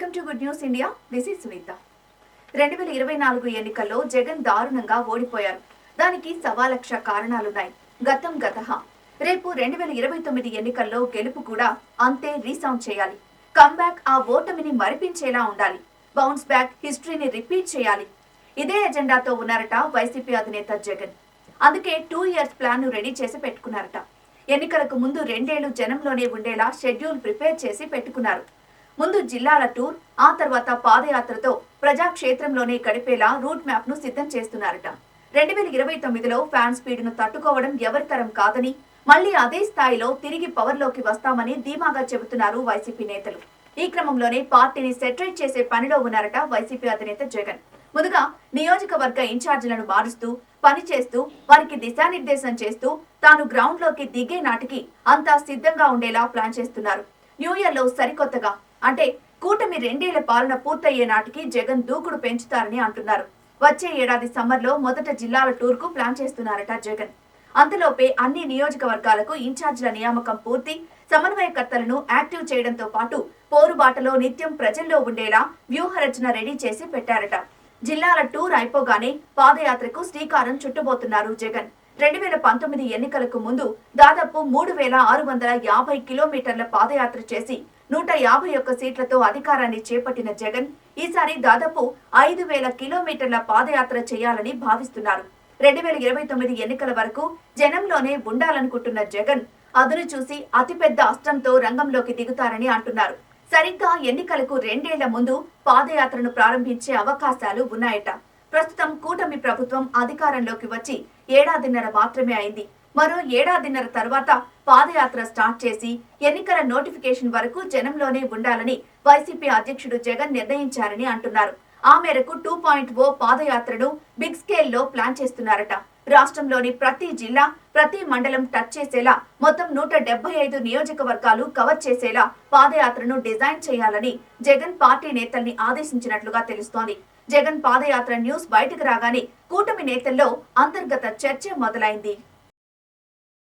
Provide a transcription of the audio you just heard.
Welcome to good news India. This is Sunitha. 2024 ఎన్నికల్లో జగన్ దారుణంగా ఓడిపోయారు. దానికి సవాలక్ష కారణాలున్నాయి. గతం గతహ. రేపు 2029 ఎన్నికల్లో గెలుపు కూడా అంతే రీసౌండ్ చేయాలి. కమ్బ్యాక్ ఆ ఓటమిని మరిపించేలా ఉండాలి. బౌన్స్ బ్యాక్ హిస్టరీని రిపీట్ చేయాలి. ఇదే ఎజెండాతో ఉన్నారట వైసీపీ అధినేత జగన్. అందుకే 2 ఇయర్స్ ప్లాన్ ను రెడీ చేసి పెట్టుకున్నారట. ఎన్నికలకు ముందు 2 ఏళ్లు జనంలోనే ఉండేలా షెడ్యూల్ ప్రిపేర్ చేసి పెట్టుకున్నారు. ముందు జిల్లాల టూర్, ఆ తర్వాత పాదయాత్రతో ప్రజాక్షేత్రంలోనే గడిపేలా రూట్ మ్యాప్ ను సిద్ధం చేస్తున్నారట. 2029లో ఫ్యాన్ స్పీడ్ ను తట్టుకోవడం ఎవరితరం కాదని, మళ్లీ అదే స్థాయిలో తిరిగి పవర్లోకి వస్తామని ధీమాగా చెబుతున్నారు వైసీపీ నేతలు. ఈ క్రమంలోనే పార్టీని సెటరేట్ చేసే పనిలో ఉన్నారట వైసీపీ అధినేత జగన్. ముందుగా నియోజకవర్గ ఇన్ఛార్జీలను మారుస్తూ, పనిచేస్తూ, వారికి దిశానిర్దేశం చేస్తూ తాను గ్రౌండ్ లోకి దిగే నాటికి అంతా సిద్ధంగా ఉండేలా ప్లాన్ చేస్తున్నారు. న్యూ ఇయర్ లో సరికొత్తగా అంటే కూటమి 2 ఏళ్ల పాలన పూర్తయ్యే నాటికి జగన్ దూకుడు పెంచుతారని అంటున్నారు. వచ్చే ఏడాది సమ్మర్ లో మొదట జిల్లాల టూర్ కు ప్లాన్ చేస్తున్నారట జగన్. అంతలోపే అన్ని నియోజకవర్గాలకు ఇన్ఛార్జీల నియామకం పూర్తి, సమన్వయకర్తలను యాక్టివ్ చేయడంతో పాటు పోరుబాటలో నిత్యం ప్రజల్లో ఉండేలా వ్యూహరచన రెడీ చేసి పెట్టారట. జిల్లాల టూర్ అయిపోగానే పాదయాత్రకు శ్రీకారం చుట్టబోతున్నారు జగన్. 2019 ఎన్నికలకు ముందు దాదాపు 3650 కిలోమీటర్ల పాదయాత్ర చేసి 151 సీట్లతో అధికారాన్ని చేపట్టిన జగన్ ఈసారి దాదాపు 5000 కిలోమీటర్ల పాదయాత్ర చేయాలని భావిస్తున్నారు. 2029 ఎన్నికల వరకు జనంలోనే ఉండాలనుకుంటున్న జగన్ అదును చూసి అతిపెద్ద అస్త్రంతో రంగంలోకి దిగుతారని అంటున్నారు. సరిగ్గా ఎన్నికలకు 2 ఏళ్ల ముందు పాదయాత్రను ప్రారంభించే అవకాశాలు ఉన్నాయట. ప్రస్తుతం కూటమి ప్రభుత్వం అధికారంలోకి వచ్చి 1.5 ఏళ్ల మాత్రమే అయింది. మరో 1.5 ఏళ్ల తర్వాత పాదయాత్ర స్టార్ట్ చేసి ఎన్నికల నోటిఫికేషన్ వరకు జనంలోనే ఉండాలని వైసీపీ అధ్యక్షుడు జగన్ నిర్ణయించారని అంటున్నారు. ఆ మేరకు 2.0 పాదయాత్రను బిగ్ స్కేల్ లో ప్లాన్ చేస్తున్నారట. రాష్ట్రంలోని ప్రతి జిల్లా, ప్రతి మండలం టచ్ చేసేలా మొత్తం 175 నియోజకవర్గాలు కవర్ చేసేలా పాదయాత్రను డిజైన్ చేయాలని జగన్ పార్టీ నేతల్ని ఆదేశించినట్లుగా తెలుస్తోంది. జగన్ పాదయాత్ర న్యూస్ బయటకు రాగానే కూటమి నేతల్లో అంతర్గత చర్చ మొదలైంది.